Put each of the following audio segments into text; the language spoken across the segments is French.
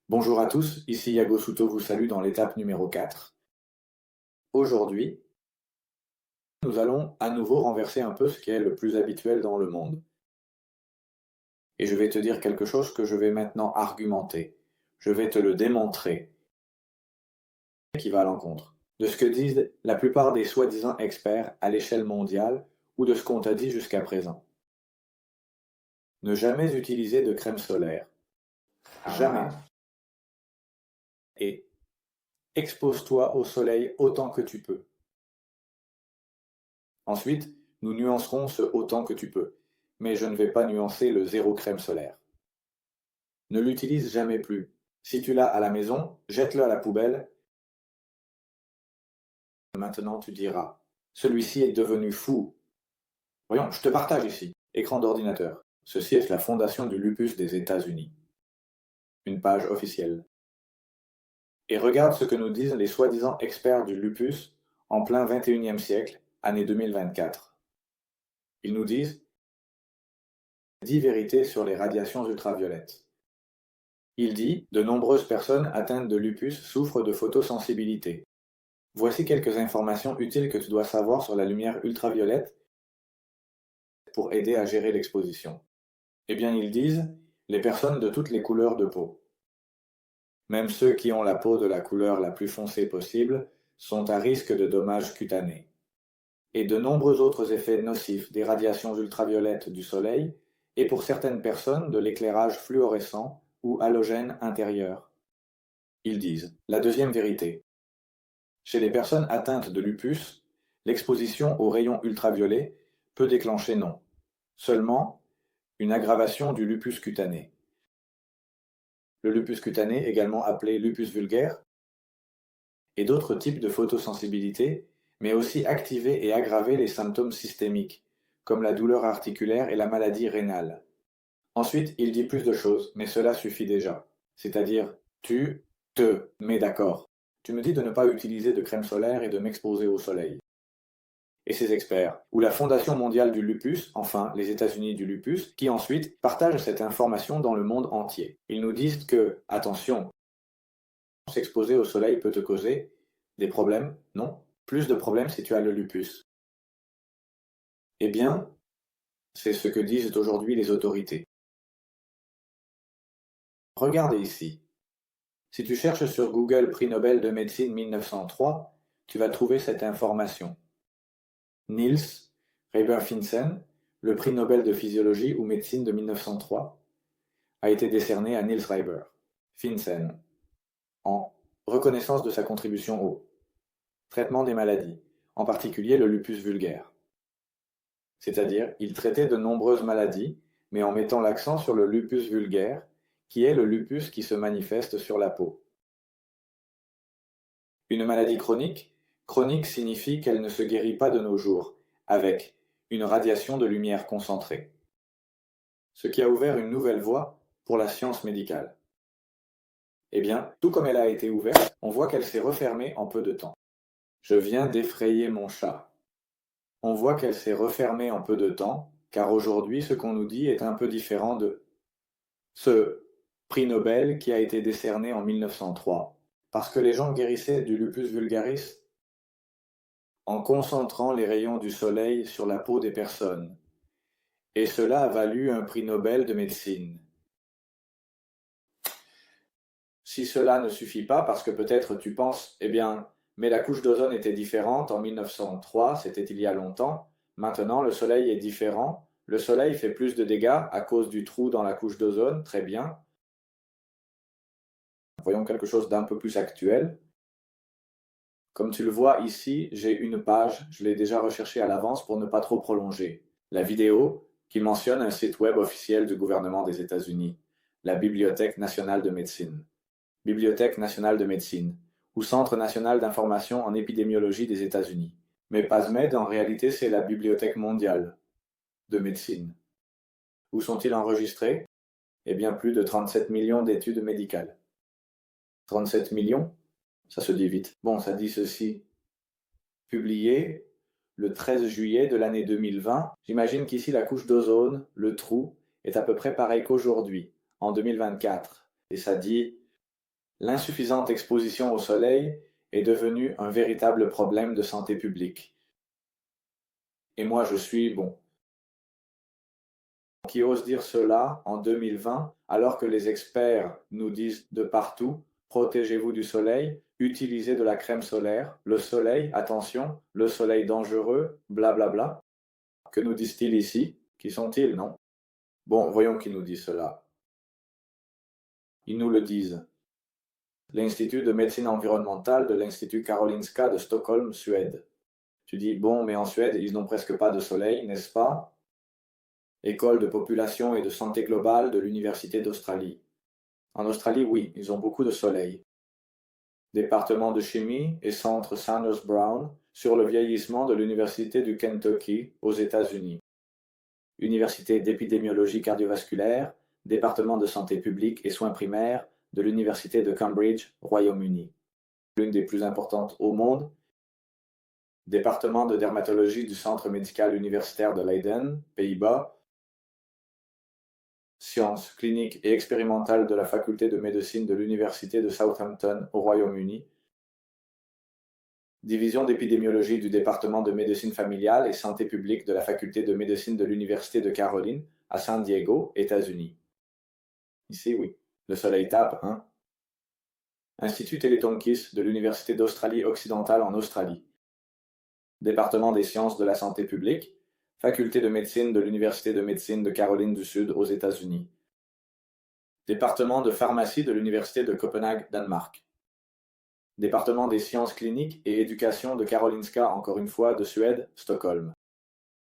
Bonjour à tous, ici Yago Souto vous salue dans l'étape numéro 4. Aujourd'hui, nous allons à nouveau renverser un peu ce qui est le plus habituel dans le monde. Et je vais te dire quelque chose que je vais maintenant argumenter. Je vais te le démontrer, qui va à l'encontre de ce que disent la plupart des soi-disant experts à l'échelle mondiale ou de ce qu'on t'a dit jusqu'à présent. Ne jamais utiliser de crème solaire. Jamais. Et expose-toi au soleil autant que tu peux. Ensuite, nous nuancerons ce autant que tu peux, mais je ne vais pas nuancer le zéro crème solaire. Ne l'utilise jamais plus. Si tu l'as à la maison, jette-le à la poubelle. Maintenant tu diras, celui-ci est devenu fou. Voyons, je te partage ici. Écran d'ordinateur. Ceci est la fondation du lupus des États-Unis. Une page officielle. Et regarde ce que nous disent les soi-disant experts du lupus en plein 21e siècle, année 2024. Ils nous disent 10 vérités sur les radiations ultraviolettes. Il dit « De nombreuses personnes atteintes de lupus souffrent de photosensibilité. Voici quelques informations utiles que tu dois savoir sur la lumière ultraviolette pour aider à gérer l'exposition. » Eh bien, ils disent « Les personnes de toutes les couleurs de peau. Même ceux qui ont la peau de la couleur la plus foncée possible sont à risque de dommages cutanés. Et de nombreux autres effets nocifs des radiations ultraviolettes du soleil et pour certaines personnes de l'éclairage fluorescent ou halogène intérieur. » Ils disent la deuxième vérité. Chez les personnes atteintes de lupus, l'exposition aux rayons ultraviolets peut déclencher non seulement une aggravation du lupus cutané. Le lupus cutané, également appelé lupus vulgaire, et d'autres types de photosensibilité, mais aussi activer et aggraver les symptômes systémiques, comme la douleur articulaire et la maladie rénale. Ensuite, il dit plus de choses, mais cela suffit déjà. C'est-à-dire, tu te mets d'accord. Tu me dis de ne pas utiliser de crème solaire et de m'exposer au soleil. Et ces experts, ou la Fondation mondiale du lupus, enfin les États-Unis du lupus, qui ensuite partagent cette information dans le monde entier. Ils nous disent que, attention, s'exposer au soleil peut te causer des problèmes, non, plus de problèmes si tu as le lupus. Eh bien, c'est ce que disent aujourd'hui les autorités. Regardez ici. Si tu cherches sur Google Prix Nobel de médecine 1903, tu vas trouver cette information. Niels Reiber-Finsen, le prix Nobel de physiologie ou médecine de 1903, a été décerné à Niels Reiber-Finsen en reconnaissance de sa contribution au traitement des maladies, en particulier le lupus vulgaire. C'est-à-dire, il traitait de nombreuses maladies, mais en mettant l'accent sur le lupus vulgaire, qui est le lupus qui se manifeste sur la peau. Une maladie chronique, chronique signifie qu'elle ne se guérit pas de nos jours, avec une radiation de lumière concentrée. Ce qui a ouvert une nouvelle voie pour la science médicale. Eh bien, tout comme elle a été ouverte, on voit qu'elle s'est refermée en peu de temps. Je viens d'effrayer mon chat. On voit qu'elle s'est refermée en peu de temps, car aujourd'hui ce qu'on nous dit est un peu différent de ce prix Nobel qui a été décerné en 1903, parce que les gens guérissaient du lupus vulgaris en concentrant les rayons du soleil sur la peau des personnes. Et cela a valu un prix Nobel de médecine. Si cela ne suffit pas, parce que peut-être tu penses, eh bien, mais la couche d'ozone était différente en 1903, c'était il y a longtemps, maintenant le soleil est différent, le soleil fait plus de dégâts à cause du trou dans la couche d'ozone, très bien. Voyons quelque chose d'un peu plus actuel. Comme tu le vois ici, j'ai une page, je l'ai déjà recherchée à l'avance pour ne pas trop prolonger. La vidéo qui mentionne un site web officiel du gouvernement des États-Unis, la Bibliothèque nationale de médecine. Bibliothèque nationale de médecine, ou Centre national d'information en épidémiologie des États-Unis. Mais PASMED, en réalité, c'est la Bibliothèque mondiale de médecine. Où sont-ils enregistrés? Eh bien, plus de 37 millions d'études médicales. 37 millions? Ça se dit vite. Bon, ça dit ceci. Publié le 13 juillet de l'année 2020. J'imagine qu'ici, la couche d'ozone, le trou, est à peu près pareil qu'aujourd'hui, en 2024. Et ça dit L'insuffisante exposition au soleil est devenue un véritable problème de santé publique. Et moi je suis, qui ose dire cela en 2020 alors que les experts nous disent de partout, protégez-vous du soleil, utilisez de la crème solaire, le soleil, attention, le soleil dangereux, blablabla. Que nous disent-ils ici? Qui sont-ils, non? Bon, voyons qui nous dit cela. Ils nous le disent. L'Institut de médecine environnementale de l'Institut Karolinska de Stockholm, Suède. Tu dis, bon, mais en Suède, ils n'ont presque pas de soleil, n'est-ce pas? École de population et de santé globale de l'Université d'Australie. En Australie, oui, ils ont beaucoup de soleil. Département de chimie et centre Sanders Brown sur le vieillissement de l'Université du Kentucky aux États-Unis. Université d'épidémiologie cardiovasculaire, département de santé publique et soins primaires de l'Université de Cambridge, Royaume-Uni. L'une des plus importantes au monde. Département de dermatologie du Centre médical universitaire de Leiden, Pays-Bas. Sciences cliniques et expérimentales de la faculté de médecine de l'Université de Southampton au Royaume-Uni. Division d'épidémiologie du département de médecine familiale et santé publique de la faculté de médecine de l'Université de Caroline à San Diego, États-Unis. Ici, oui. Le soleil tape, hein? Institut Teletonkis de l'Université d'Australie occidentale en Australie. Département des sciences de la santé publique, faculté de médecine de l'Université de médecine de Caroline du Sud aux États-Unis. Département de pharmacie de l'Université de Copenhague, Danemark. Département des sciences cliniques et éducation de Karolinska, encore une fois, de Suède, Stockholm.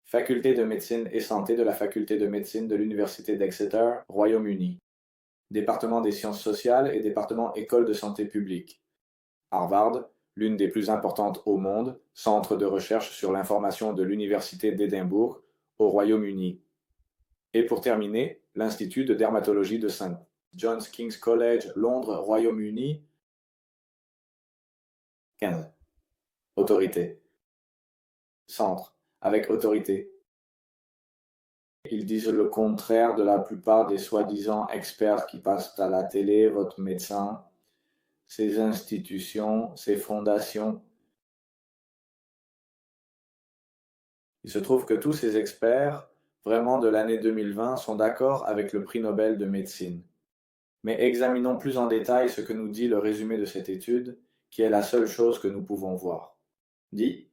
Faculté de médecine et santé de la faculté de médecine de l'Université d'Exeter, Royaume-Uni. Département des sciences sociales et département école de santé publique. Harvard, l'une des plus importantes au monde, centre de recherche sur l'information de l'Université d'Édimbourg, au Royaume-Uni. Et pour terminer, l'Institut de dermatologie de St. John's King's College, Londres, Royaume-Uni. 15. Autorité. Centre. Avec autorité. Ils disent le contraire de la plupart des soi-disant experts qui passent à la télé, votre médecin, ces institutions, ces fondations. Il se trouve que tous ces experts, vraiment de l'année 2020, sont d'accord avec le prix Nobel de médecine. Mais examinons plus en détail ce que nous dit le résumé de cette étude, qui est la seule chose que nous pouvons voir. Dit,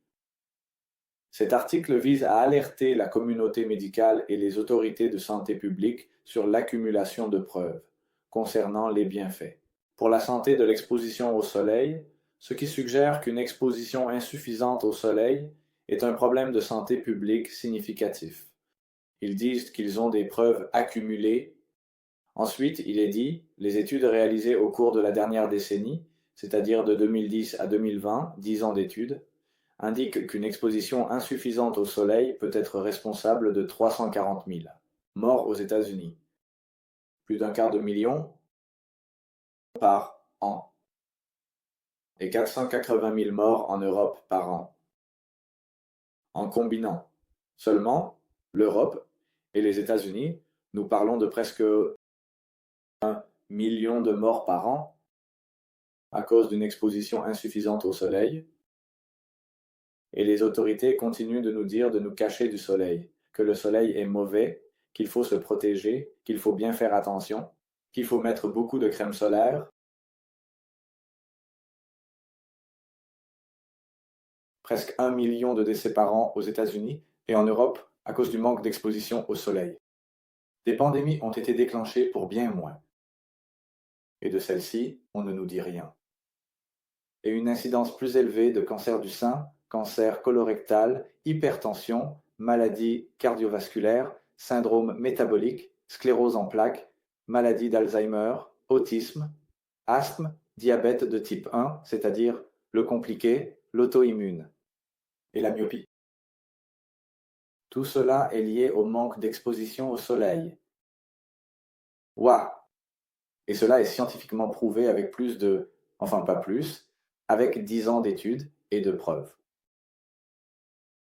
cet article vise à alerter la communauté médicale et les autorités de santé publique sur l'accumulation de preuves concernant les bienfaits pour la santé de l'exposition au soleil, ce qui suggère qu'une exposition insuffisante au soleil est un problème de santé publique significatif. Ils disent qu'ils ont des preuves accumulées. Ensuite, il est dit, les études réalisées au cours de la dernière décennie, c'est-à-dire de 2010 à 2020, 10 ans d'études, indiquent qu'une exposition insuffisante au soleil peut être responsable de 340 000 morts aux États-Unis, plus d'un quart de million par an, et 480 000 morts en Europe par an. En combinant seulement l'Europe et les États-Unis, nous parlons de presque 1 million de morts par an à cause d'une exposition insuffisante au soleil. Et les autorités continuent de nous dire de nous cacher du soleil, que le soleil est mauvais, qu'il faut se protéger, qu'il faut bien faire attention, qu'il faut mettre beaucoup de crème solaire. Presque 1 million de décès par an aux États-Unis et en Europe à cause du manque d'exposition au soleil. Des pandémies ont été déclenchées pour bien moins. Et de celles-ci, on ne nous dit rien. Et une incidence plus élevée de cancer du sein, cancer colorectal, hypertension, maladies cardiovasculaires, syndrome métabolique, sclérose en plaques, maladie d'Alzheimer, autisme, asthme, diabète de type 1, c'est-à-dire le compliqué, l'auto-immune, et la myopie. Tout cela est lié au manque d'exposition au soleil. Waouh! Et cela est scientifiquement prouvé avec pas plus, avec 10 ans d'études et de preuves.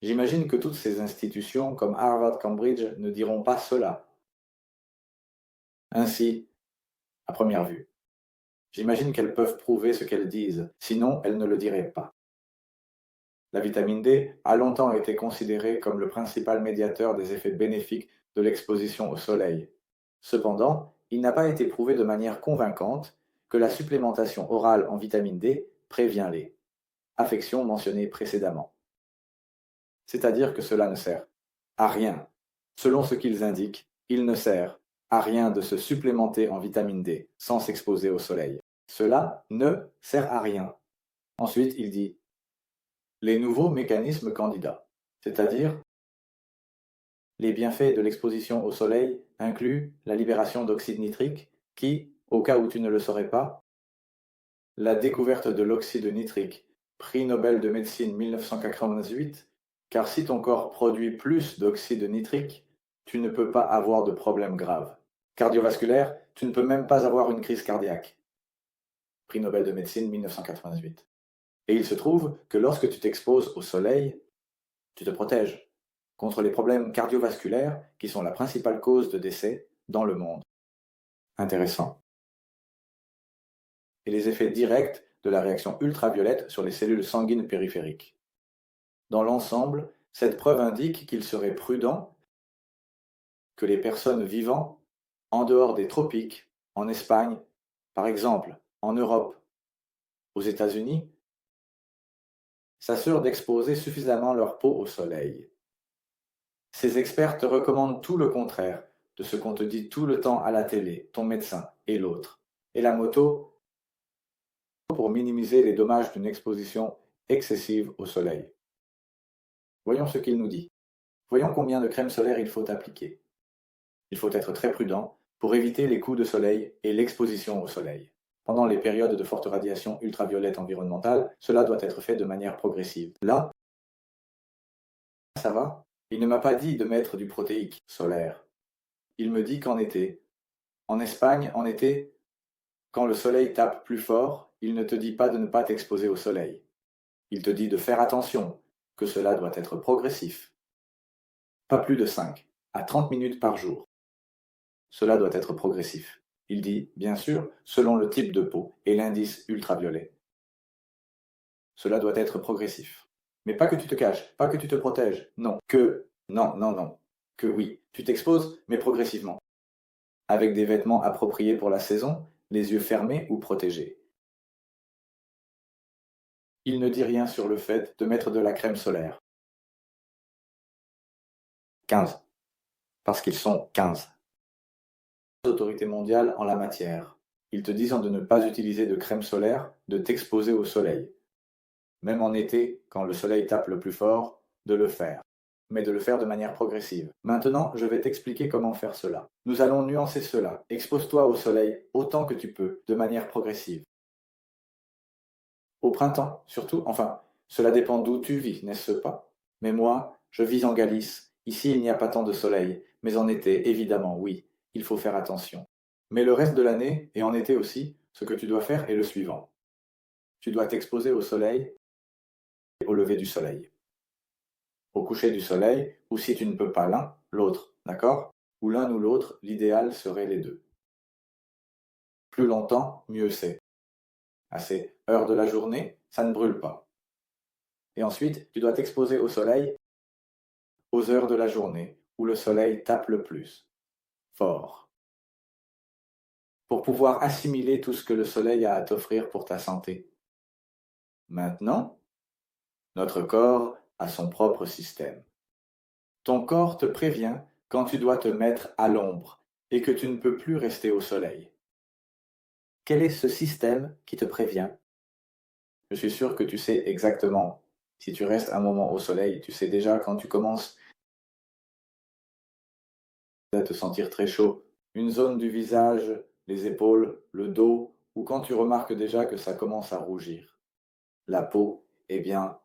J'imagine que toutes ces institutions comme Harvard, Cambridge ne diront pas cela. Ainsi, à première vue, J'imagine qu'elles peuvent prouver ce qu'elles disent, sinon elles ne le diraient pas. La vitamine D a longtemps été considérée comme le principal médiateur des effets bénéfiques de l'exposition au soleil. Cependant, il n'a pas été prouvé de manière convaincante que la supplémentation orale en vitamine D prévient les affections mentionnées précédemment. C'est-à-dire que cela ne sert à rien. Selon ce qu'ils indiquent, il ne sert à rien de se supplémenter en vitamine D sans s'exposer au soleil. Cela ne sert à rien. Ensuite, il dit les nouveaux mécanismes candidats, c'est-à-dire les bienfaits de l'exposition au soleil incluent la libération d'oxyde nitrique qui, au cas où tu ne le saurais pas, la découverte de l'oxyde nitrique, prix Nobel de médecine 1998, car si ton corps produit plus d'oxyde nitrique, tu ne peux pas avoir de problème grave. Cardiovasculaire, tu ne peux même pas avoir une crise cardiaque. Prix Nobel de médecine 1998. Et il se trouve que lorsque tu t'exposes au soleil, tu te protèges contre les problèmes cardiovasculaires qui sont la principale cause de décès dans le monde. Intéressant. Et les effets directs de la réaction ultraviolette sur les cellules sanguines périphériques. Dans l'ensemble, cette preuve indique qu'il serait prudent que les personnes vivant en dehors des tropiques, en Espagne, par exemple, en Europe, aux États-Unis, s'assurent d'exposer suffisamment leur peau au soleil. Ces experts te recommandent tout le contraire de ce qu'on te dit tout le temps à la télé, ton médecin et l'autre. Et la moto pour minimiser les dommages d'une exposition excessive au soleil. Voyons ce qu'il nous dit. Voyons combien de crème solaire il faut appliquer. Il faut être très prudent pour éviter les coups de soleil et l'exposition au soleil. Pendant les périodes de forte radiation ultraviolette environnementale, cela doit être fait de manière progressive. Là, ça va? Il ne m'a pas dit de mettre du protéique solaire. Il me dit qu'en été, en Espagne, en été, quand le soleil tape plus fort, il ne te dit pas de ne pas t'exposer au soleil. Il te dit de faire attention, que cela doit être progressif. Pas plus de 5 à 30 minutes par jour. Cela doit être progressif. Il dit, bien sûr, selon le type de peau et l'indice ultraviolet. Cela doit être progressif. Mais pas que tu te caches, pas que tu te protèges. Non, non. Que oui, tu t'exposes, mais progressivement. Avec des vêtements appropriés pour la saison, les yeux fermés ou protégés. Il ne dit rien sur le fait de mettre de la crème solaire. 15. Parce qu'ils sont 15. Autorités mondiales en la matière. Ils te disent de ne pas utiliser de crème solaire, de t'exposer au soleil. Même en été, quand le soleil tape le plus fort, de le faire. Mais de le faire de manière progressive. Maintenant, je vais t'expliquer comment faire cela. Nous allons nuancer cela. Expose-toi au soleil autant que tu peux, de manière progressive. Au printemps, surtout, enfin, cela dépend d'où tu vis, n'est-ce pas? Mais moi, je vis en Galice. Ici, il n'y a pas tant de soleil. Mais en été, évidemment, oui, il faut faire attention. Mais le reste de l'année, et en été aussi, ce que tu dois faire est le suivant. Tu dois t'exposer au soleil et au lever du soleil. Au coucher du soleil, ou si tu ne peux pas l'un, l'autre, d'accord? Ou l'un ou l'autre, l'idéal serait les deux. Plus longtemps, mieux c'est. À ces heures de la journée, ça ne brûle pas. Et ensuite, tu dois t'exposer au soleil aux heures de la journée où le soleil tape le plus, fort, pour pouvoir assimiler tout ce que le soleil a à t'offrir pour ta santé. Maintenant, notre corps a son propre système. Ton corps te prévient quand tu dois te mettre à l'ombre et que tu ne peux plus rester au soleil. Quel est ce système qui te prévient? Je suis sûr que tu sais exactement. Si tu restes un moment au soleil, tu sais déjà quand tu commences à te sentir très chaud, une zone du visage, les épaules, le dos, ou quand tu remarques déjà que ça commence à rougir. La peau, eh bien,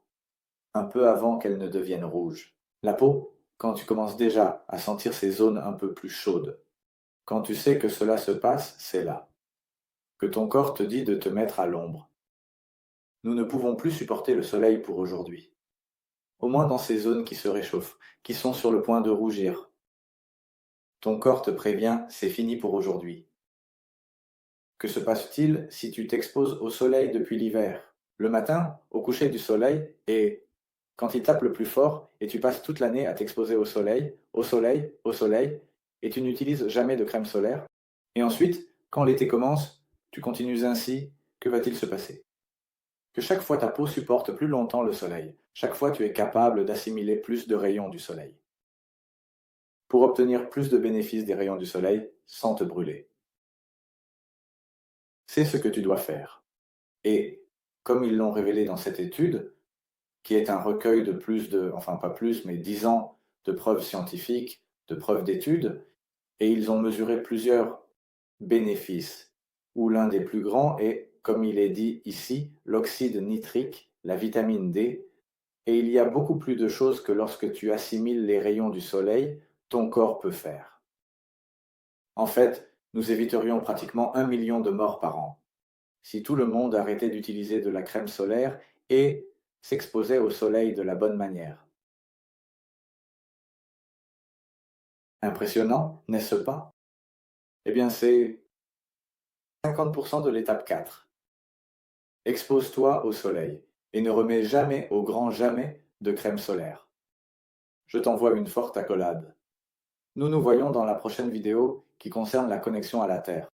un peu avant qu'elle ne devienne rouge. La peau, quand tu commences déjà à sentir ces zones un peu plus chaudes. Quand tu sais que cela se passe, c'est là. Que ton corps te dit de te mettre à l'ombre. Nous ne pouvons plus supporter le soleil pour aujourd'hui. Au moins dans ces zones qui se réchauffent, qui sont sur le point de rougir. Ton corps te prévient, c'est fini pour aujourd'hui. Que se passe-t-il si tu t'exposes au soleil depuis l'hiver, le matin, au coucher du soleil, et quand il tape le plus fort, et tu passes toute l'année à t'exposer au soleil, au soleil, au soleil, et tu n'utilises jamais de crème solaire? Et ensuite, quand l'été commence, tu continues ainsi, que va-t-il se passer? Que chaque fois ta peau supporte plus longtemps le soleil, chaque fois tu es capable d'assimiler plus de rayons du soleil, pour obtenir plus de bénéfices des rayons du soleil sans te brûler. C'est ce que tu dois faire. Et, comme ils l'ont révélé dans cette étude, qui est un recueil de plus de, enfin pas plus, mais 10 ans de preuves scientifiques, de preuves d'études, et ils ont mesuré plusieurs bénéfices, où l'un des plus grands est, comme il est dit ici, l'oxyde nitrique, la vitamine D, et il y a beaucoup plus de choses que lorsque tu assimiles les rayons du soleil, ton corps peut faire. En fait, nous éviterions pratiquement 1 million de morts par an, si tout le monde arrêtait d'utiliser de la crème solaire et s'exposait au soleil de la bonne manière. Impressionnant, n'est-ce pas? Eh bien, c'est 50% de l'étape 4. Expose-toi au soleil et ne remets jamais, au grand jamais, de crème solaire. Je t'envoie une forte accolade. Nous nous voyons dans la prochaine vidéo qui concerne la connexion à la Terre.